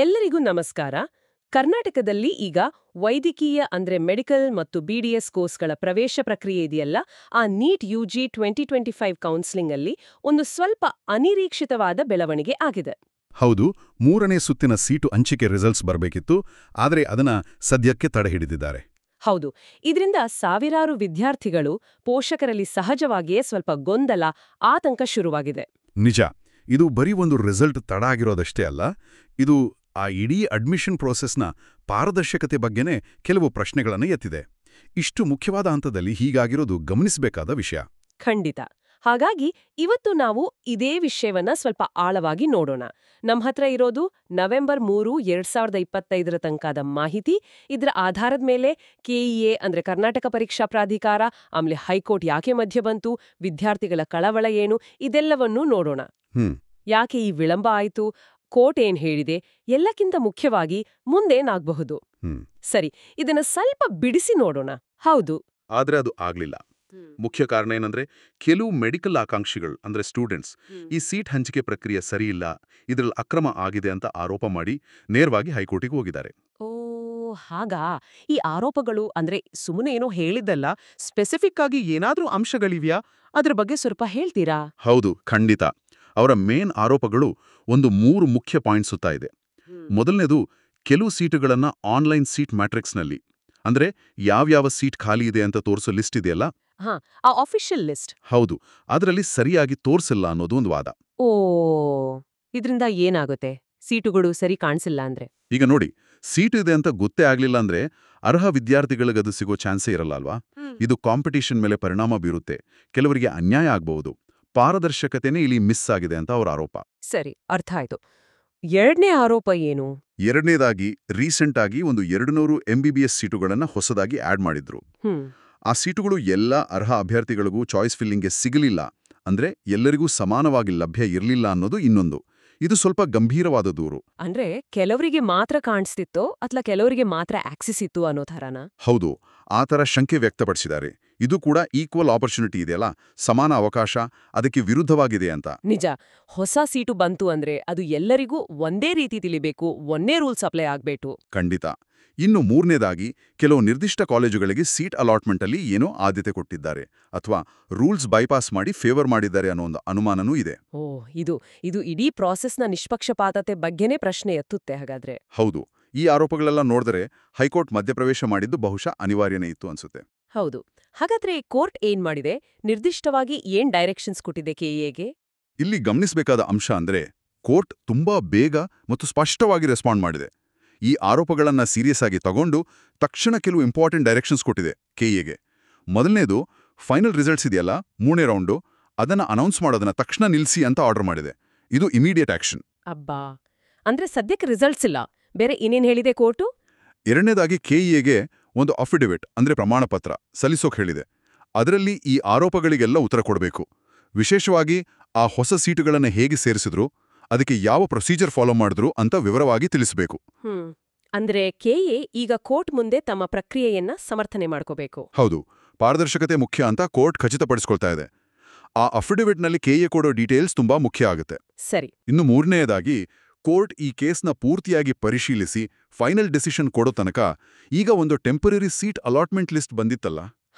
ಎಲ್ಲರಿಗೂ ನಮಸ್ಕಾರ. ಕರ್ನಾಟಕದಲ್ಲಿ ಈಗ ವೈದ್ಯಕೀಯ ಅಂದ್ರೆ ಮೆಡಿಕಲ್ ಮತ್ತು ಬಿಡಿಎಸ್ ಕೋರ್ಸ್ಗಳ ಪ್ರವೇಶ ಪ್ರಕ್ರಿಯೆ ಇದೆಯಲ್ಲ, ಆ ನೀಟ್ ಯುಜಿ 2025 ಕೌನ್ಸಿಲಿಂಗ್ ಅಲ್ಲಿ ಒಂದು ಸ್ವಲ್ಪ ಅನಿರೀಕ್ಷಿತವಾದ ಬೆಳವಣಿಗೆ ಆಗಿದೆ. ಹೌದು, ಮೂರನೇ ಸುತ್ತಿನ ಸೀಟು ಹಂಚಿಕೆ ರಿಸಲ್ಟ್ಸ್ ಬರಬೇಕಿತ್ತು, ಆದರೆ ಅದನ್ನ ಸದ್ಯಕ್ಕೆ ತಡೆಹಿಡಿದಿದ್ದಾರೆ. ಹೌದು, ಇದರಿಂದ ಸಾವಿರಾರು ವಿದ್ಯಾರ್ಥಿಗಳು, ಪೋಷಕರಲ್ಲಿ ಸಹಜವಾಗಿಯೇ ಸ್ವಲ್ಪ ಗೊಂದಲ, ಆತಂಕ ಶುರುವಾಗಿದೆ. ನಿಜ, ಇದು ಬರೀ ಒಂದು ರಿಸಲ್ಟ್ ತಡ ಆಗಿರೋದಷ್ಟೇ ಅಲ್ಲ, ಇದು ಆ ಇಡೀ ಅಡ್ಮಿಷನ್ ಪ್ರೋಸೆಸ್ನ ಪಾರದರ್ಶಕತೆ ಬಗ್ಗೆನೇ ಕೆಲವು ಪ್ರಶ್ನೆಗಳನ್ನು ಎತ್ತಿದೆ. ಇಷ್ಟು ಮುಖ್ಯವಾದ ಹಂತದಲ್ಲಿ ಹೀಗಾಗಿರೋದು ಗಮನಿಸಬೇಕಾದ ವಿಷಯ. ಖಂಡಿತ. ಹಾಗಾಗಿ ಇವತ್ತು ನಾವು ಇದೇ ವಿಷಯವನ್ನ ಸ್ವಲ್ಪ ಆಳವಾಗಿ ನೋಡೋಣ. ನಮ್ಮ ಹತ್ರ ಇರೋದು ನವೆಂಬರ್ 3, 2025 ತನಕದ ಮಾಹಿತಿ. ಇದರ ಆಧಾರದ ಮೇಲೆ ಕೆಇಎ ಅಂದ್ರೆ ಕರ್ನಾಟಕ ಪರೀಕ್ಷಾ ಪ್ರಾಧಿಕಾರ, ಆಮೇಲೆ ಹೈಕೋರ್ಟ್ ಯಾಕೆ ಮಧ್ಯೆ ಬಂತು, ವಿದ್ಯಾರ್ಥಿಗಳ ಕಳವಳ ಏನು, ಇದೆಲ್ಲವನ್ನೂ ನೋಡೋಣ. ಯಾಕೆ ಈ ವಿಳಂಬ ಆಯಿತು, ಕೋರ್ಟ್ ಏನ್ ಹೇಳಿದೆ, ಎಲ್ಲಕ್ಕಿಂತ ಮುಖ್ಯವಾಗಿ ಮುಂದೇನಾಗಬಹುದು. ಸರಿ, ಇದನ್ನ ಸ್ವಲ್ಪ ಬಿಡಿಸಿ ನೋಡೋಣ. ಹೌದು, ಆದ್ರೆ ಅದು ಆಗ್ಲಿಲ್ಲ. ಮುಖ್ಯ ಕಾರಣ ಏನಂದ್ರೆ, ಕೆಲವು ಮೆಡಿಕಲ್ ಆಕಾಂಕ್ಷಿಗಳು ಅಂದ್ರೆ ಸ್ಟೂಡೆಂಟ್ಸ್ ಈ ಸೀಟ್ ಹಂಚಿಕೆ ಪ್ರಕ್ರಿಯೆ ಸರಿಯಿಲ್ಲ, ಇದರಲ್ಲಿ ಅಕ್ರಮ ಆಗಿದೆ ಅಂತ ಆರೋಪ ಮಾಡಿ ನೇರವಾಗಿ ಹೈಕೋರ್ಟಿಗೆ ಹೋಗಿದ್ದಾರೆ. ಓ ಹಾಗಾ. ಈ ಆರೋಪಗಳು ಅಂದ್ರೆ ಸುಮ್ಮನೆ ಏನೋ ಹೇಳಿದ್ದಲ್ಲ, ಸ್ಪೆಸಿಫಿಕ್ ಆಗಿ ಏನಾದ್ರೂ ಅಂಶಗಳಿವ್ಯಾ? ಅದ್ರ ಬಗ್ಗೆ ಸ್ವಲ್ಪ ಹೇಳ್ತೀರಾ? ಹೌದು, ಖಂಡಿತ. ಅವರ ಮೇನ್ ಆರೋಪಗಳು ಒಂದು 3 ಮುಖ್ಯ ಪಾಯಿಂಟ್ ಸುತ್ತಾ ಇದೆ. ಮೊದಲನೇದು, ಕೆಲವು ಸೀಟುಗಳನ್ನ ಆನ್ಲೈನ್ ಸೀಟ್ ಮ್ಯಾಟ್ರಿಕ್ಸ್ನಲ್ಲಿ, ಅಂದ್ರೆ ಯಾವ್ಯಾವ ಸೀಟ್ ಖಾಲಿ ಇದೆ ಅಂತ ತೋರಿಸೋ ಲಿಸ್ಟ್ ಇದೆಯಲ್ಲ, ಆ ಆಫಿಷಿಯಲ್ ಲಿಸ್ಟ್. ಹೌದು, ಅದರಲ್ಲಿ ಸರಿಯಾಗಿ ತೋರಿಸಿಲ್ಲ ಅನ್ನೋದು ಒಂದು ವಾದ. ಓ, ಇದರಿಂದ ಏನಾಗುತ್ತೆ? ಸೀಟುಗಳು ಸರಿ ಕಾಣಿಸಿಲ್ಲ ಅಂದ್ರೆ? ಈಗ ನೋಡಿ, ಸೀಟು ಇದೆ ಅಂತ ಗೊತ್ತೇ ಆಗ್ಲಿಲ್ಲ ಅಂದ್ರೆ ಅರ್ಹ ವಿದ್ಯಾರ್ಥಿಗಳಿಗದು ಸಿಗೋ ಚಾನ್ಸೇ ಇರಲ್ಲ ಅಲ್ವಾ? ಇದು ಕಾಂಪಿಟೇಷನ್ ಮೇಲೆ ಪರಿಣಾಮ ಬೀರುತ್ತೆ, ಕೆಲವರಿಗೆ ಅನ್ಯಾಯ ಆಗ್ಬಹುದು. ಪಾರದರ್ಶಕತೆನೇ ಇಲ್ಲಿ ಮಿಸ್ ಆಗಿದೆ ಅಂತ ಅವರ ಆರೋಪ. ಸರಿ, ಅರ್ಥ ಆಯ್ತು. ಎರಡನೇ ಆರೋಪ ಏನು? ಎರಡನೇದಾಗಿ, ರೀಸೆಂಟ್ ಆಗಿ ಒಂದು 200 MBBS ಸೀಟುಗಳನ್ನ ಹೊಸದಾಗಿ ಆಡ್ ಮಾಡಿದ್ರು. ಆ ಸೀಟುಗಳು ಎಲ್ಲ ಅರ್ಹ ಅಭ್ಯರ್ಥಿಗಳಿಗೂ ಚಾಯ್ಸ್ ಫಿಲ್ಲಿಂಗ್ಗೆ ಸಿಗಲಿಲ್ಲ, ಅಂದ್ರೆ ಎಲ್ಲರಿಗೂ ಸಮಾನವಾಗಿ ಲಭ್ಯ ಇರಲಿಲ್ಲ ಅನ್ನೋದು ಇನ್ನೊಂದು. ಇದು ಸ್ವಲ್ಪ ಗಂಭೀರವಾದ ದೂರು. ಅಂದ್ರೆ ಕೆಲವರಿಗೆ ಮಾತ್ರ ಕಾಣಿಸ್ತಿತ್ತೋ ಅಥವಾ ಕೆಲವರಿಗೆ ಮಾತ್ರ ಆಕ್ಸೆಸ್ ಇತ್ತು ಅನ್ನೋ ಥರನಾ? ಹೌದು, ಆ ಥರ ಶಂಕೆ ವ್ಯಕ್ತಪಡಿಸಿದ್ದಾರೆ. ಇದು ಕೂಡ ಈಕ್ವಲ್ ಆಪರ್ಚುನಿಟಿ ಇದೆಯಲ್ಲ, ಸಮಾನ ಅವಕಾಶ, ಅದಕ್ಕೆ ವಿರುದ್ಧವಾಗಿದೆ ಅಂತ. ನಿಜ, ಹೊಸ ಸೀಟು ಬಂತು ಅಂದ್ರೆ ಅದು ಎಲ್ಲರಿಗೂ ಒಂದೇ ರೀತಿ ತಿಳಿಬೇಕು, ಒಂದೇ ರೂಲ್ಸ್ ಅಪ್ಲೈ ಆಗ್ಬೇಕು. ಖಂಡಿತ. ಇನ್ನು ಮೂರನೇದಾಗಿ, ಕೆಲವು ನಿರ್ದಿಷ್ಟ ಕಾಲೇಜುಗಳಿಗೆ ಸೀಟ್ ಅಲಾಟ್ಮೆಂಟಲ್ಲಿ ಏನೋ ಆದ್ಯತೆ ಕೊಟ್ಟಿದ್ದಾರೆ, ಅಥವಾ ರೂಲ್ಸ್ ಬೈಪಾಸ್ ಮಾಡಿ ಫೇವರ್ ಮಾಡಿದ್ದಾರೆ ಅನ್ನೋ ಒಂದು ಅನುಮಾನನೂ ಇದೆ. ಓ, ಇದು ಇಡೀ ಪ್ರಾಸೆಸ್ನ ನಿಷ್ಪಕ್ಷಪಾತತೆ ಬಗ್ಗೆನೇ ಪ್ರಶ್ನೆ ಎತ್ತುತ್ತೆ ಹಾಗಾದ್ರೆ. ಹೌದು, ಈ ಆರೋಪಗಳೆಲ್ಲ ನೋಡಿದ್ರೆ ಹೈಕೋರ್ಟ್ ಮಧ್ಯಪ್ರವೇಶ ಮಾಡಿದ್ದು ಬಹುಶಃ ಅನಿವಾರ್ಯನೇ ಇತ್ತು ಅನ್ಸುತ್ತೆ. ಹೌದು. ಹಾಗಾದ್ರೆ ಕೋರ್ಟ್ ಏನ್ ಮಾಡಿದೆ? ನಿರ್ದಿಷ್ಟವಾಗಿ ಏನ್ ಡೈರೆಕ್ಷನ್ಸ್ ಕೊಟ್ಟಿದೆ ಕೆಇಎಗೆ? ಇಲ್ಲಿ ಗಮನಿಸಬೇಕಾದ ಅಂಶ ಅಂದ್ರೆ, ಕೋರ್ಟ್ ತುಂಬಾ ಬೇಗ ಮತ್ತು ಸ್ಪಷ್ಟವಾಗಿ ರೆಸ್ಪಾಂಡ್ ಮಾಡಿದೆ. ಈ ಆರೋಪಗಳನ್ನ ಸೀರಿಯಸ್ ಆಗಿ ತಗೊಂಡು ತಕ್ಷಣ ಕೆಲವು ಇಂಪಾರ್ಟೆಂಟ್ ಡೈರೆಕ್ಷನ್ಸ್ ಕೊಟ್ಟಿದೆ ಕೆಇಎಗೆ. ಮೊದಲನೇದು, ಫೈನಲ್ ರಿಸಲ್ಟ್ಸ್ ಇದೆಯಲ್ಲ, 3ನೇ ರೌಂಡು, ಅದನ್ನ ಅನೌನ್ಸ್ ಮಾಡೋದನ್ನ ತಕ್ಷಣ ನಿಲ್ಲಿಸಿ ಅಂತ ಆರ್ಡರ್ ಮಾಡಿದೆ. ಇದು ಇಮಿಡಿಯೇಟ್ ಆಕ್ಷನ್. ಅಬ್ಬಾ, ಅಂದ್ರೆ ಸದ್ಯಕ್ಕೆ ರಿಸಲ್ಟ್ಸ್ ಇಲ್ಲ, ಬೇರೆ ಇನ್ನೇನ್ ಹೇಳಿದೆ ಕೋರ್ಟು? ಎರಡನೇದಾಗಿ, ಕೆಇಎಗೆ ಒಂದು ಅಫಿಡವಿಟ್ ಅಂದ್ರೆ ಪ್ರಮಾಣ ಪತ್ರ ಸಲ್ಲಿಸೋಕ್ ಹೇಳಿದೆ. ಅದರಲ್ಲಿ ಈ ಆರೋಪಗಳಿಗೆಲ್ಲ ಉತ್ತರ ಕೊಡಬೇಕು. ವಿಶೇಷವಾಗಿ ಆ ಹೊಸ ಸೀಟುಗಳನ್ನು ಹೇಗೆ ಸೇರಿಸಿದ್ರು, ಅದಕ್ಕೆ ಯಾವ ಪ್ರೊಸೀಜರ್ ಫಾಲೋ ಮಾಡಿದ್ರು ಅಂತ ವಿವರವಾಗಿ ತಿಳಿಸಬೇಕು. ಅಂದ್ರೆ ಕೆಇಎ ಈಗ ಕೋರ್ಟ್ ಮುಂದೆ ತಮ್ಮ ಪ್ರಕ್ರಿಯೆಯನ್ನ ಸಮರ್ಥನೆ ಮಾಡ್ಕೋಬೇಕು. ಹೌದು, ಪಾರದರ್ಶಕತೆ ಮುಖ್ಯ ಅಂತ ಕೋರ್ಟ್ ಖಚಿತಪಡಿಸ್ಕೊಳ್ತಾ ಇದೆ. ಆ ಅಫಿಡವಿಟ್ನಲ್ಲಿ ಕೆಇಎ ಕೊಡೋ ಡೀಟೇಲ್ಸ್ ತುಂಬಾ ಮುಖ್ಯ ಆಗುತ್ತೆ. ಸರಿ. ಇನ್ನು ಮೂರನೆಯದಾಗಿ, ಕೋರ್ಟ್ ಈ ಕೇಸ್ನ ಪೂರ್ತಿಯಾಗಿ ಪರಿಶೀಲಿಸಿ ಫೈನಲ್ ಡಿಸಿಷನ್ ಕೊಡೋ ತನಕ ಈಗ ಒಂದು ಟೆಂಪರರಿ ಸೀಟ್ ಅಲಾಟ್ಮೆಂಟ್ ಲಿಸ್ಟ್ ಬಂದಿತ್ತಲ್ಲ,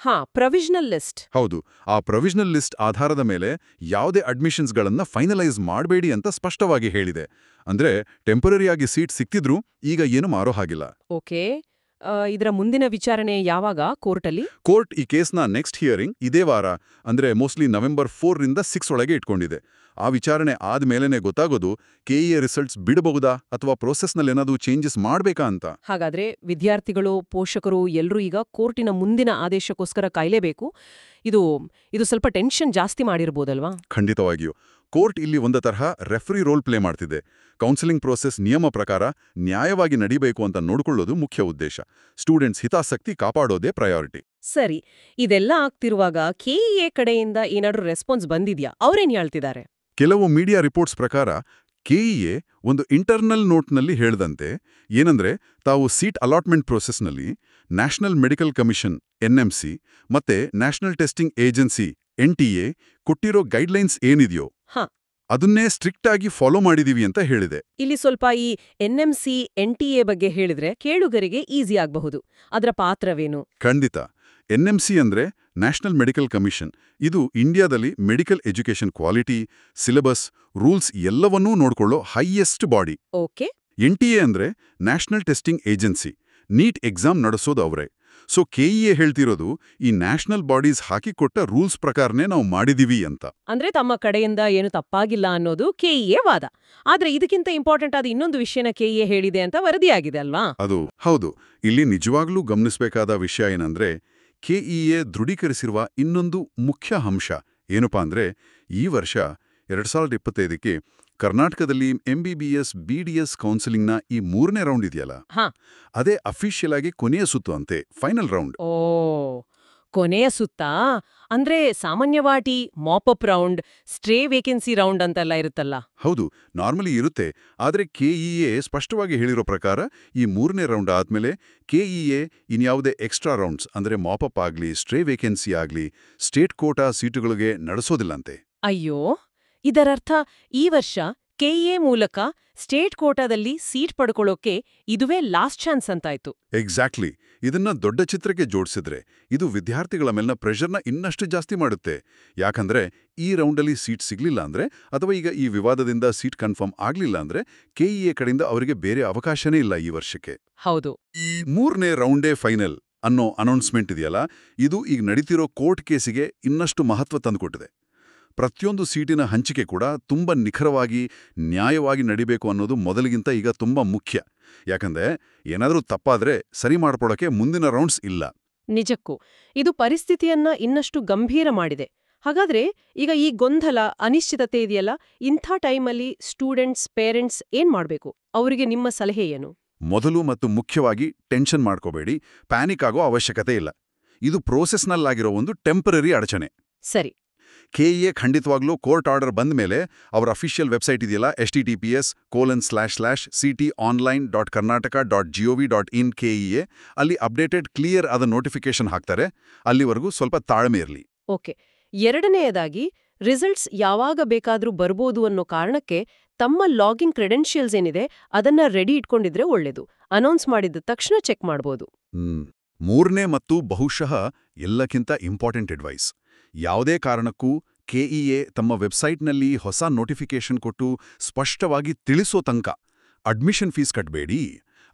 ಪ್ರೊವಿಷನಲ್ ಲಿಸ್ಟ್. ಹೌದು, ಆ ಪ್ರೊವಿಷನಲ್ ಲಿಸ್ಟ್ ಆಧಾರದ ಮೇಲೆ ಯಾವುದೇ ಅಡ್ಮಿಷನ್ಸ್ಗಳನ್ನ ಫೈನಲೈಸ್ ಮಾಡಬೇಡಿ ಅಂತ ಸ್ಪಷ್ಟವಾಗಿ ಹೇಳಿದೆ. ಅಂದ್ರೆ ಟೆಂಪರರಿಯಾಗಿ ಸೀಟ್ ಸಿಕ್ತಿದ್ರೂ ಈಗ ಏನು ಮಾರೋ ಹಾಗಿಲ್ಲ. ಓಕೆ, ಇದರ ಮುಂದಿನ ವಿಚಾರಣೆ ಯಾವಾಗ ಕೋರ್ಟಲ್ಲಿ? ಕೋರ್ಟ್ ಈ ಕೇಸ್ನ ನೆಕ್ಸ್ಟ್ ಹಿಯರಿಂಗ್ ಇದೇ ವಾರ, ಅಂದ್ರೆ ಮೋಸ್ಟ್ಲಿ ನವೆಂಬರ್ 4 ರಿಂದ 6 ಒಳಗೆ ಇಟ್ಕೊಂಡಿದೆ. ಆ ವಿಚಾರಣೆ ಆದ್ಮೇಲೆನೆ ಗೊತ್ತಾಗೋದು ಕೆಇಎ ರಿಸಲ್ಟ್ಸ್ ಬಿಡಬಹುದಾ ಅಥವಾ ಪ್ರೋಸೆಸ್ನಲ್ಲಿ ಏನಾದರೂ ಚೇಂಜಸ್ ಮಾಡ್ಬೇಕಾ ಅಂತ. ಹಾಗಾದ್ರೆ ವಿದ್ಯಾರ್ಥಿಗಳು, ಪೋಷಕರು ಎಲ್ಲರೂ ಈಗ ಕೋರ್ಟಿನ ಮುಂದಿನ ಆದೇಶಕ್ಕೋಸ್ಕರ ಕಾಯಲೇಬೇಕು. ಇದು ಸ್ವಲ್ಪ ಟೆನ್ಷನ್ ಜಾಸ್ತಿ ಮಾಡಿರ್ಬೋದಲ್ವಾ? ಖಂಡಿತವಾಗಿಯೂ. ಕೋರ್ಟ್ ಇಲ್ಲಿ ಒಂದು ತರಹ ರೆಫ್ರಿ ರೋಲ್ ಪ್ಲೇ ಮಾಡ್ತಿದೆ. ಕೌನ್ಸಿಲಿಂಗ್ ಪ್ರೋಸೆಸ್ ನಿಯಮ ಪ್ರಕಾರ ನ್ಯಾಯವಾಗಿ ನಡಿಬೇಕು ಅಂತ ನೋಡ್ಕೊಳ್ಳೋದು ಮುಖ್ಯ ಉದ್ದೇಶ. ಸ್ಟೂಡೆಂಟ್ಸ್ ಹಿತಾಸಕ್ತಿ ಕಾಪಾಡೋದೇ ಪ್ರಯಾರಿಟಿ. ಸರಿ, ಇದೆಲ್ಲ ಆಗ್ತಿರುವಾಗ ಕೆಇಎ ಕಡೆಯಿಂದ ಏನಾದ್ರೂ ರೆಸ್ಪಾನ್ಸ್ ಬಂದಿದ್ಯಾ? ಅವ್ರೇನ್ ಹೇಳ್ತಿದ್ದಾರೆ? ಕೆಲವು ಮೀಡಿಯಾ ರಿಪೋರ್ಟ್ಸ್ ಪ್ರಕಾರ ಕೆಇಎ ಒಂದು ಇಂಟರ್ನಲ್ ನೋಟ್ನಲ್ಲಿ ಹೇಳ್ದಂತೆ ಏನಂದ್ರೆ, ತಾವು ಸೀಟ್ ಅಲಾಟ್ಮೆಂಟ್ ಪ್ರೋಸೆಸ್ನಲ್ಲಿ ನ್ಯಾಷನಲ್ ಮೆಡಿಕಲ್ ಕಮಿಷನ್ NMC ಮತ್ತೆ ನ್ಯಾಷನಲ್ ಟೆಸ್ಟಿಂಗ್ ಏಜೆನ್ಸಿ NTA ಕೊಟ್ಟಿರೋ ಗೈಡ್ಲೈನ್ಸ್ ಏನಿದೆಯೋ ಅದನ್ನೇ ಸ್ಟ್ರಿಕ್ಟ್ ಆಗಿ ಫಾಲೋ ಮಾಡಿದೀವಿ ಅಂತ ಹೇಳಿದೆ. ಇಲ್ಲಿ ಸ್ವಲ್ಪ ಈ ಎನ್ಎಂಸಿ ಎನ್ಟಿಎ ಬಗ್ಗೆ ಹೇಳಿದ್ರೆ ಕೇಳುಗರಿಗೆ ಈಸಿ ಆಗಬಹುದು. ಅದರ ಪಾತ್ರವೇನು? ಖಂಡಿತ. ಎನ್ಎಂಸಿ ಅಂದ್ರೆ ನ್ಯಾಷನಲ್ ಮೆಡಿಕಲ್ ಕಮಿಷನ್. ಇದು ಇಂಡಿಯಾದಲ್ಲಿ medical education quality, syllabus, rules ಎಲ್ಲವನ್ನೂ ನೋಡ್ಕೊಳ್ಳೋ ಹೈಯೆಸ್ಟ್ ಬಾಡಿ. ಓಕೆ. ಎನ್ಟಿಎ ಅಂದ್ರೆ national testing agency. NEET exam ನಡೆಸೋದು ಅವರೇ. ಸೊ ಕೆಇಎ ಹೇಳ್ತಿರೋದು ಈ ನ್ಯಾಷನಲ್ ಬಾಡೀಸ್ ಹಾಕಿಕೊಟ್ಟ ರೂಲ್ಸ್ ಪ್ರಕಾರನೇ ನಾವು ಮಾಡಿದೀವಿ ಅಂತ. ಅಂದ್ರೆ ತಮ್ಮ ಕಡೆಯಿಂದ ಏನು ತಪ್ಪಾಗಿಲ್ಲ ಅನ್ನೋದು ಕೆಇಎ ವಾದ. ಆದ್ರೆ ಇದಕ್ಕಿಂತ ಇಂಪಾರ್ಟೆಂಟ್ ಆದ ಇನ್ನೊಂದು ವಿಷಯನ ಕೆಇಎ ಹೇಳಿದೆ ಅಂತ ವರದಿಯಾಗಿದೆ ಅಲ್ವಾ? ಅದು ಹೌದು. ಇಲ್ಲಿ ನಿಜವಾಗ್ಲೂ ಗಮನಿಸಬೇಕಾದ ವಿಷಯ ಏನಂದ್ರೆ ಕೆಇಎ ದೃಢೀಕರಿಸಿರುವ ಇನ್ನೊಂದು ಮುಖ್ಯ ಅಂಶ ಏನಪ್ಪಾ ಅಂದ್ರೆ ಈ ವರ್ಷ 2025ಕ್ಕೆ ಕರ್ನಾಟಕದಲ್ಲಿ ಎಂಬಿಬಿಎಸ್ ಬಿಡಿಎಸ್ ಕೌನ್ಸಿಲಿಂಗ್ನ ಈ 3ನೇ ರೌಂಡ್ ಇದೆಯಲ್ಲ, ಅದೇ ಅಫಿಷಿಯಲ್ ಆಗಿ ಕೊನೆಯ ಸುತ್ತು ಅಂತೆ, ಫೈನಲ್ ರೌಂಡ್. ಓ, ಕೊನೆಯ ಸುತ್ತ ಅಂದ್ರೆ ಸಾಮಾನ್ಯವಾಗಿ mop-up round, stray vacancy round ಅಂತೆಲ್ಲ ಇರುತ್ತಲ್ಲ? ಹೌದು, ನಾರ್ಮಲಿ ಇರುತ್ತೆ. ಆದ್ರೆ ಕೆಇಎ ಸ್ಪಷ್ಟವಾಗಿ ಹೇಳಿರೋ ಪ್ರಕಾರ ಈ 3ನೇ ರೌಂಡ್ ಆದ್ಮೇಲೆ ಕೆಇಎ ಇನ್ಯಾವುದೇ ಎಕ್ಸ್ಟ್ರಾ ರೌಂಡ್ಸ್ ಅಂದ್ರೆ ಮಾಪಪ್ ಆಗ್ಲಿ, ಸ್ಟ್ರೇ ವೇಕೆನ್ಸಿ ಆಗ್ಲಿ, ಸ್ಟೇಟ್ ಕೋಟಾ ಸೀಟುಗಳಿಗೆ ನಡೆಸೋದಿಲ್ಲಂತೆ. ಅಯ್ಯೋ, ಇದರರ್ಥ ಈ ವರ್ಷ ಕೆಇಎ ಮೂಲಕ ಸ್ಟೇಟ್ ಕೋಟಾದಲ್ಲಿ ಸೀಟ್ ಪಡ್ಕೊಳ್ಳೋಕೆ ಇದುವೇ ಲಾಸ್ಟ್ ಚಾನ್ಸ್ ಅಂತಾಯ್ತು. ಎಕ್ಸಾಕ್ಟ್ಲಿ. ಇದನ್ನ ದೊಡ್ಡ ಚಿತ್ರಕ್ಕೆ ಜೋಡಿಸಿದ್ರೆ ಇದು ವಿದ್ಯಾರ್ಥಿಗಳ ಮೇಲಿನ ಪ್ರೆಷರ್ನ ಇನ್ನಷ್ಟು ಜಾಸ್ತಿ ಮಾಡುತ್ತೆ. ಯಾಕಂದ್ರೆ ಈ ರೌಂಡಲ್ಲಿ ಸೀಟ್ ಸಿಗ್ಲಿಲ್ಲ ಅಂದ್ರೆ, ಅಥವಾ ಈಗ ಈ ವಿವಾದದಿಂದ ಸೀಟ್ ಕನ್ಫರ್ಮ್ ಆಗ್ಲಿಲ್ಲ ಅಂದ್ರೆ ಕೆಇಎ ಕಡೆಯಿಂದ ಅವರಿಗೆ ಬೇರೆ ಅವಕಾಶನೇ ಇಲ್ಲ ಈ ವರ್ಷಕ್ಕೆ. ಹೌದು. ಈ 3ನೇ ರೌಂಡೇ ಫೈನಲ್ ಅನ್ನೋ ಅನೌನ್ಸ್ಮೆಂಟ್ ಇದೆಯಲ್ಲ, ಇದು ಈಗ ನಡೀತಿರೋ ಕೋರ್ಟ್ ಕೇಸಿಗೆ ಇನ್ನಷ್ಟು ಮಹತ್ವ ತಂದುಕೊಟ್ಟಿದೆ. ಪ್ರತಿಯೊಂದು ಸೀಟಿನ ಹಂಚಿಕೆ ಕೂಡ ತುಂಬಾ ನಿಖರವಾಗಿ, ನ್ಯಾಯವಾಗಿ ನಡಿಬೇಕು ಅನ್ನೋದು ಮೊದಲಿಗಿಂತ ಈಗ ತುಂಬಾ ಮುಖ್ಯ. ಯಾಕಂದ್ರೆ ಏನಾದರೂ ತಪ್ಪಾದ್ರೆ ಸರಿ ಮಾಡ್ಕೊಡೋಕೆ ಮುಂದಿನ ರೌಂಡ್ಸ್ ಇಲ್ಲ. ನಿಜಕ್ಕೂ ಇದು ಪರಿಸ್ಥಿತಿಯನ್ನ ಇನ್ನಷ್ಟು ಗಂಭೀರ ಮಾಡಿದೆ. ಹಾಗಾದ್ರೆ ಈಗ ಈ ಗೊಂದಲ, ಅನಿಶ್ಚಿತತೆ ಇದೆಯಲ್ಲ, ಇಂಥ ಟೈಮಲ್ಲಿ ಸ್ಟೂಡೆಂಟ್ಸ್, ಪೇರೆಂಟ್ಸ್ ಏನ್ ಮಾಡ್ಬೇಕು? ಅವರಿಗೆ ನಿಮ್ಮ ಸಲಹೆ ಏನು? ಮೊದಲು ಮತ್ತು ಮುಖ್ಯವಾಗಿ ಟೆನ್ಷನ್ ಮಾಡ್ಕೋಬೇಡಿ, ಪ್ಯಾನಿಕ್ ಆಗೋ ಅವಶ್ಯಕತೆ ಇಲ್ಲ. ಇದು ಪ್ರೋಸೆಸ್ನಲ್ಲಾಗಿರೋ ಒಂದು ಟೆಂಪರರಿ ಅಡಚಣೆ. ಸರಿ. ಕೆಇಎ ಖಂಡಿತವಾಗ್ಲೂ ಕೋರ್ಟ್ ಆರ್ಡರ್ ಬಂದ ಮೇಲೆ ಅವರ ಅಫಿಷಿಯಲ್ ವೆಬ್ಸೈಟ್ ಇದೆಯಲ್ಲ, https://ctonline.karnataka.gov.in KEA, ಅಲ್ಲಿ ಅಪ್ಡೇಟೆಡ್ ಕ್ಲಿಯರ್ ಆದ ನೋಟಿಫಿಕೇಶನ್ ಹಾಕ್ತಾರೆ. ಅಲ್ಲಿವರೆಗೂ ಸ್ವಲ್ಪ ತಾಳ್ಮೆ ಇರಲಿ. ಓಕೆ. ಎರಡನೆಯದಾಗಿ, ರಿಸಲ್ಟ್ಸ್ ಯಾವಾಗ ಬೇಕಾದ್ರೂ ಬರ್ಬೋದು ಅನ್ನೋ ಕಾರಣಕ್ಕೆ ತಮ್ಮ ಲಾಗಿನ್ ಕ್ರೆಡೆನ್ಷಿಯಲ್ಸ್ ಏನಿದೆ ಅದನ್ನ ರೆಡಿ ಇಟ್ಕೊಂಡಿದ್ರೆ ಒಳ್ಳೇದು. ಅನೌನ್ಸ್ ಮಾಡಿದ ತಕ್ಷಣ ಚೆಕ್ ಮಾಡ್ಬೋದು. 3ನೇ ಮತ್ತು ಬಹುಶಃ ಎಲ್ಲಕ್ಕಿಂತ ಇಂಪಾರ್ಟೆಂಟ್ ಅಡ್ವೈಸ್: ಯಾವುದೇ ಕಾರಣಕ್ಕೂ ಕೆಇಎ ತಮ್ಮ ವೆಬ್ಸೈಟ್ನಲ್ಲಿ ಹೊಸ ನೋಟಿಫಿಕೇಶನ್ ಕೊಟ್ಟು ಸ್ಪಷ್ಟವಾಗಿ ತಿಳಿಸೋ ತನಕ ಅಡ್ಮಿಷನ್ ಫೀಸ್ ಕಟ್ಟಬೇಡಿ,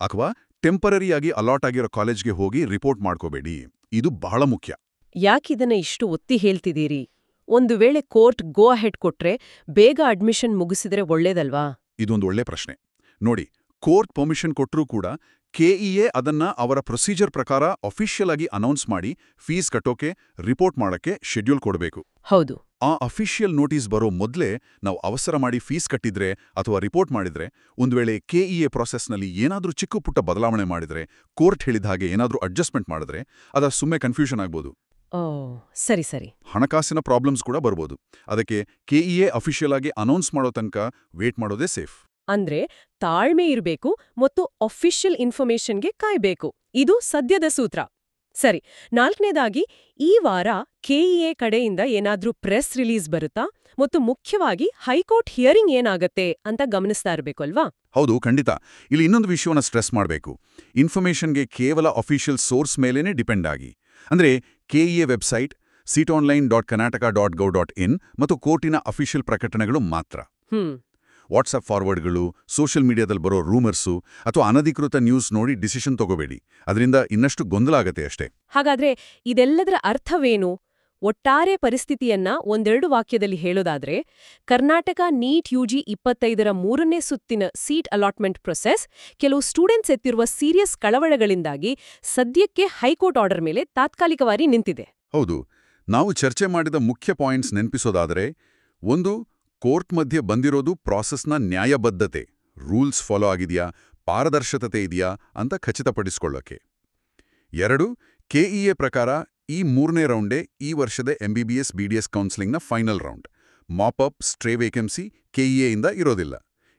ಅಥವಾ ಟೆಂಪರರಿಯಾಗಿ ಅಲಾಟ್ ಆಗಿರೋ ಕಾಲೇಜ್ಗೆ ಹೋಗಿ ರಿಪೋರ್ಟ್ ಮಾಡ್ಕೋಬೇಡಿ. ಇದು ಬಹಳ ಮುಖ್ಯ. ಯಾಕಿದನ್ನ ಇಷ್ಟು ಒತ್ತಿ ಹೇಳ್ತಿದ್ದೀರಿ? ಒಂದು ವೇಳೆ ಕೋರ್ಟ್ ಗೋ ಅಹೆಡ್ ಕೊಟ್ರೆ ಬೇಗ ಅಡ್ಮಿಷನ್ ಮುಗಿಸಿದ್ರೆ ಒಳ್ಳೇದಲ್ವಾ? ಇದೊಂದು ಒಳ್ಳೆ ಪ್ರಶ್ನೆ. ನೋಡಿ, ಕೋರ್ಟ್ ಪರ್ಮಿಷನ್ ಕೊಟ್ಟರೂ ಕೂಡ ಕೆಇಎ ಅದನ್ನ ಅವರ ಪ್ರೊಸೀಜರ್ ಪ್ರಕಾರ ಅಫಿಷಿಯಲ್ ಆಗಿ ಅನೌನ್ಸ್ ಮಾಡಿ ಫೀಸ್ ಕಟ್ಟೋಕೆ, ರಿಪೋರ್ಟ್ ಮಾಡಕ್ಕೆ ಶೆಡ್ಯೂಲ್ ಕೊಡಬೇಕು. ಹೌದು. ಆ ಅಫಿಷಿಯಲ್ ನೋಟಿಸ್ ಬರೋ ಮೊದಲೇ ನಾವು ಅವಸರ ಮಾಡಿ ಫೀಸ್ ಕಟ್ಟಿದ್ರೆ ಅಥವಾ ರಿಪೋರ್ಟ್ ಮಾಡಿದ್ರೆ, ಒಂದು ವೇಳೆ ಕೆಇಎ ಪ್ರಾಸೆಸ್ನಲ್ಲಿ ಏನಾದರೂ ಚಿಕ್ಕ ಪುಟ್ಟ ಬದಲಾವಣೆ ಮಾಡಿದ್ರೆ, ಕೋರ್ಟ್ ಹೇಳಿದ ಹಾಗೆ ಏನಾದರೂ ಅಡ್ಜಸ್ಟ್ಮೆಂಟ್ ಮಾಡಿದ್ರೆ, ಅದರ ಸುಮ್ಮನೆ ಕನ್ಫ್ಯೂಷನ್ ಆಗ್ಬೋದು. ಸರಿ ಸರಿ. ಹಣಕಾಸಿನ ಪ್ರಾಬ್ಲಮ್ಸ್ ಕೂಡ ಬರ್ಬೋದು. ಅದಕ್ಕೆ ಕೆಇಎ ಅಫಿಷಿಯಲ್ ಆಗಿ ಅನೌನ್ಸ್ ಮಾಡೋ ತನಕ ವೇಟ್ ಮಾಡೋದೇ ಸೇಫ್. ಅಂದ್ರೆ ತಾಳ್ಮೆ ಇರಬೇಕು ಮತ್ತು ಅಫಿಷಿಯಲ್ ಇನ್ಫಾರ್ಮೇಷನ್ಗೆ ಕಾಯ್ಬೇಕು. ಇದು ಸದ್ಯದ ಸೂತ್ರ. ಸರಿ. 4ನೇದಾಗಿ, ಈ ವಾರ ಕೆಇಎ ಕಡೆಯಿಂದ ಏನಾದ್ರೂ ಪ್ರೆಸ್ ರಿಲೀಸ್ ಬರುತ್ತಾ? ಮತ್ತು ಮುಖ್ಯವಾಗಿ ಹೈಕೋರ್ಟ್ ಹಿಯರಿಂಗ್ ಏನಾಗತ್ತೆ ಅಂತ ಗಮನಿಸ್ತಾ ಇರಬೇಕು ಅಲ್ವಾ? ಹೌದು, ಖಂಡಿತ. ಇಲ್ಲಿ ಇನ್ನೊಂದು ವಿಷಯವನ್ನ ಸ್ಟ್ರೆಸ್ ಮಾಡಬೇಕು. ಇನ್ಫಾರ್ಮೇಷನ್ಗೆ ಕೇವಲ ಅಫಿಷಿಯಲ್ ಸೋರ್ಸ್ ಮೇಲೇನೆ ಡಿಪೆಂಡ್ ಆಗಿ. ಅಂದ್ರೆ ಕೆಇಎ ವೆಬ್ಸೈಟ್, ctonline.karnataka.gov.in ಮತ್ತು ಕೋರ್ಟಿನ ಅಫಿಷಿಯಲ್ ಪ್ರಕಟಣೆಗಳು ಮಾತ್ರ. ವಾಟ್ಸ್ಆಪ್ ಫಾರ್ವರ್ಡ್ಗಳು, ಸೋಷಿಯಲ್ ಮೀಡಿಯಾದಲ್ಲಿ ಬರೋ ರೂಮರ್ಸು ಅಥವಾ ಅನಧಿಕೃತ ನ್ಯೂಸ್ ನೋಡಿ ಡಿಸಿಷನ್ ತಗೋಬೇಡಿ. ಅದರಿಂದ ಇನ್ನಷ್ಟು ಗೊಂದಲ ಆಗತ್ತೆ ಅಷ್ಟೇ. ಹಾಗಾದ್ರೆ ಇದೆಲ್ಲದರ ಅರ್ಥವೇನು? ಒಟ್ಟಾರೆ ಪರಿಸ್ಥಿತಿಯನ್ನ ಒಂದೆರಡು ವಾಕ್ಯದಲ್ಲಿ ಹೇಳೋದಾದ್ರೆ, ಕರ್ನಾಟಕ ನೀಟ್ ಯುಜಿ 25ರ 3ನೇ ಸುತ್ತಿನ ಸೀಟ್ ಅಲಾಟ್ಮೆಂಟ್ ಪ್ರೊಸೆಸ್ ಕೆಲವು ಸ್ಟೂಡೆಂಟ್ಸ್ ಎತ್ತಿರುವ ಸೀರಿಯಸ್ ಕಳವಳಗಳಿಂದಾಗಿ ಸದ್ಯಕ್ಕೆ ಹೈಕೋರ್ಟ್ ಆರ್ಡರ್ ಮೇಲೆ ತಾತ್ಕಾಲಿಕವಾಗಿ ನಿಂತಿದೆ. ಹೌದು. ನಾವು ಚರ್ಚೆ ಮಾಡಿದ ಮುಖ್ಯ ಪಾಯಿಂಟ್ಸ್ ನೆನಪಿಸೋದಾದರೆ, 1, ಕೋರ್ಟ್ ಮಧ್ಯೆ ಬಂದಿರೋದು ಪ್ರಾಸೆಸ್ನ ನ್ಯಾಯಬದ್ಧತೆ, ರೂಲ್ಸ್ ಫಾಲೋ ಆಗಿದೆಯಾ, ಪಾರದರ್ಶಕತೆ ಇದೆಯಾ ಅಂತ ಖಚಿತಪಡಿಸಿಕೊಳ್ಳೋಕೆ. 2, ಕೆಇಎ ಪ್ರಕಾರ ಈ 3ನೇ ರೌಂಡೇ ಈ ವರ್ಷದ ಎಂಬಿಬಿಎಸ್ ಬಿಡಿಎಸ್ ಕೌನ್ಸಿಲಿಂಗ್ನ final round. Mop up, stray vacancy ಕೆಇಎಯಿಂದ ಇರೋದಿಲ್ಲ.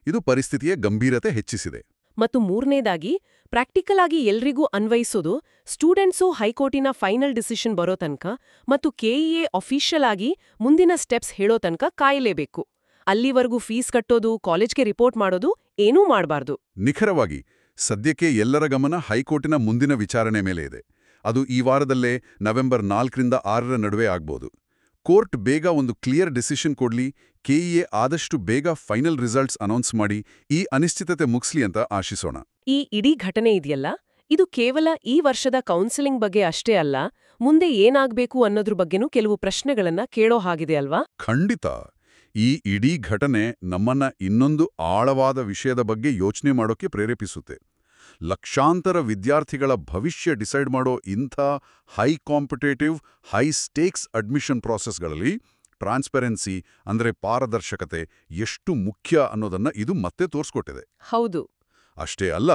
ಇದು ಪರಿಸ್ಥಿತಿಯ ಗಂಭೀರತೆ ಹೆಚ್ಚಿಸಿದೆ. ಮತ್ತು 3ನೇದಾಗಿ, ಪ್ರಾಕ್ಟಿಕಲ್ ಆಗಿ ಎಲ್ರಿಗೂ ಅನ್ವಯಿಸೋದು ಸ್ಟೂಡೆಂಟ್ಸು ಹೈಕೋರ್ಟಿನ ಫೈನಲ್ ಡಿಸಿಷನ್ ಬರೋ ತನಕ ಮತ್ತು ಕೆಇಎ ಅಫಿಷಿಯಲ್ ಆಗಿ ಮುಂದಿನ ಸ್ಟೆಪ್ಸ್ ಹೇಳೋ ತನಕ ಕಾಯಲೇಬೇಕು. ಅಲ್ಲಿವರೆಗೂ ಫೀಸ್ ಕಟ್ಟೋದು, ಕಾಲೇಜ್ಗೆ ರಿಪೋರ್ಟ್ ಮಾಡೋದು ಏನೂ ಮಾಡಬಾರ್ದು. ನಿಖರವಾಗಿ ಸದ್ಯಕ್ಕೆ ಎಲ್ಲರ ಗಮನ ಹೈಕೋರ್ಟಿನ ಮುಂದಿನ ವಿಚಾರಣೆ ಮೇಲೆ ಇದೆ. ಅದು ಈ ವಾರದಲ್ಲೇ ನವೆಂಬರ್ 4ರಿಂದ 6ರ ನಡುವೆ ಆಗ್ಬೋದು. ಕೋರ್ಟ್ ಬೇಗ ಒಂದು ಕ್ಲಿಯರ್ ಡಿಸಿಷನ್ ಕೊಡ್ಲಿ, ಕೆಇಎ ಆದಷ್ಟು ಬೇಗ ಫೈನಲ್ ರಿಸಲ್ಟ್ಸ್ ಅನೌನ್ಸ್ ಮಾಡಿ ಈ ಅನಿಶ್ಚಿತತೆ ಮುಗಿಸ್ಲಿ ಅಂತ ಆಶಿಸೋಣ. ಈ ಇಡೀ ಘಟನೆ ಇದೆಯಲ್ಲ, ಇದು ಕೇವಲ ಈ ವರ್ಷದ ಕೌನ್ಸಿಲಿಂಗ್ ಬಗ್ಗೆ ಅಷ್ಟೇ ಅಲ್ಲ, ಮುಂದೆ ಏನಾಗ್ಬೇಕು ಅನ್ನೋದ್ರ ಬಗ್ಗೆನೂ ಕೆಲವು ಪ್ರಶ್ನೆಗಳನ್ನ ಕೇಳೋ ಹಾಗಿದೆ ಅಲ್ವಾ? ಖಂಡಿತ. ಈ ಇಡೀ ಘಟನೆ ನಮ್ಮನ್ನ ಇನ್ನೊಂದು ಆಳವಾದ ವಿಷಯದ ಬಗ್ಗೆ ಯೋಚನೆ ಮಾಡೋಕೆ ಪ್ರೇರೇಪಿಸುತ್ತೆ. ಲಕ್ಷಾಂತರ ವಿದ್ಯಾರ್ಥಿಗಳ ಭವಿಷ್ಯ ಡಿಸೈಡ್ ಮಾಡೋ ಇಂಥ high competitive, high stakes admission ಪ್ರಾಸೆಸ್ಗಳಲ್ಲಿ ಟ್ರಾನ್ಸ್ಪರೆನ್ಸಿ ಅಂದ್ರೆ ಪಾರದರ್ಶಕತೆ ಎಷ್ಟು ಮುಖ್ಯ ಅನ್ನೋದನ್ನ ಇದು ಮತ್ತೆ ತೋರಿಸ್ಕೊಟ್ಟಿದೆ. ಹೌದು. ಅಷ್ಟೇ ಅಲ್ಲ,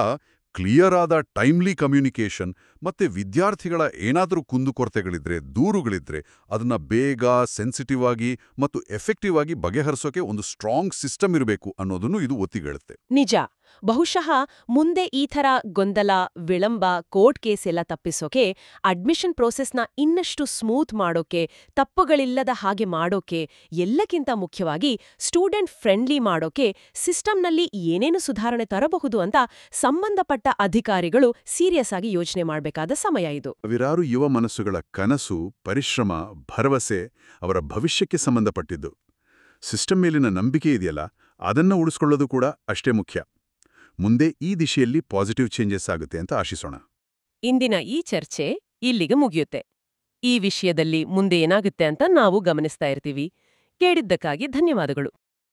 ಕ್ಲಿಯರ್ ಆದ ಟೈಮ್ಲಿ ಕಮ್ಯುನಿಕೇಷನ್ ಮತ್ತೆ ವಿದ್ಯಾರ್ಥಿಗಳ ಏನಾದರೂ ಕುಂದುಕೊರತೆಗಳಿದ್ರೆ, ದೂರುಗಳಿದ್ರೆ ಅದನ್ನ ಬೇಗ, ಸೆನ್ಸಿಟಿವ್ ಆಗಿ ಮತ್ತು ಎಫೆಕ್ಟಿವ್ ಆಗಿ ಬಗೆಹರಿಸೋಕೆ ಒಂದು ಸ್ಟ್ರಾಂಗ್ ಸಿಸ್ಟಮ್ ಇರಬೇಕು ಅನ್ನೋದನ್ನು ಇದು ಒತ್ತಿಗೇಳುತ್ತೆ. ನಿಜ. ಬಹುಶಃ ಮುಂದೆ ಈ ಥರ ಗೊಂದಲ, ವಿಳಂಬ, ಕೋರ್ಟ್ ಕೇಸ್ ಎಲ್ಲ ತಪ್ಪಿಸೋಕೆ, ಅಡ್ಮಿಷನ್ ಪ್ರೋಸೆಸ್ನ ಇನ್ನಷ್ಟು ಸ್ಮೂತ್ ಮಾಡೋಕೆ, ತಪ್ಪುಗಳಿಲ್ಲದ ಹಾಗೆ ಮಾಡೋಕೆ, ಎಲ್ಲಕ್ಕಿಂತ ಮುಖ್ಯವಾಗಿ ಸ್ಟೂಡೆಂಟ್ ಫ್ರೆಂಡ್ಲಿ ಮಾಡೋಕೆ ಸಿಸ್ಟಮ್ನಲ್ಲಿ ಏನೇನು ಸುಧಾರಣೆ ತರಬಹುದು ಅಂತ ಸಂಬಂಧಪಟ್ಟ ಅಧಿಕಾರಿಗಳು ಸೀರಿಯಸ್ ಆಗಿ ಯೋಚನೆ ಮಾಡಬೇಕಾದ ಸಮಯ ಇದು. ಸಾವಿರಾರು ಯುವ ಮನಸ್ಸುಗಳ ಕನಸು, ಪರಿಶ್ರಮ, ಭರವಸೆ ಅವರ ಭವಿಷ್ಯಕ್ಕೆ ಸಂಬಂಧಪಟ್ಟಿದ್ದು. ಸಿಸ್ಟಮ್ ಮೇಲಿನ ನಂಬಿಕೆ ಇದೆಯಲ್ಲ, ಅದನ್ನ ಉಳಿಸ್ಕೊಳ್ಳೋದು ಕೂಡ ಅಷ್ಟೇ ಮುಖ್ಯ. ಮುಂದೆ ಈ ದಿಶೆಯಲ್ಲಿ ಪಾಸಿಟಿವ್ ಚೇಂಜಸ್ ಆಗುತ್ತೆ ಅಂತ ಆಶಿಸೋಣ. ಇಂದಿನ ಈ ಚರ್ಚೆ ಇಲ್ಲಿಗೆ ಮುಗಿಯುತ್ತೆ. ಈ ವಿಷಯದಲ್ಲಿ ಮುಂದೆ ಏನಾಗುತ್ತೆ ಅಂತ ನಾವು ಗಮನಿಸ್ತಾ ಇರ್ತೀವಿ. ಕೇಳಿದ್ದಕ್ಕಾಗಿ ಧನ್ಯವಾದಗಳು.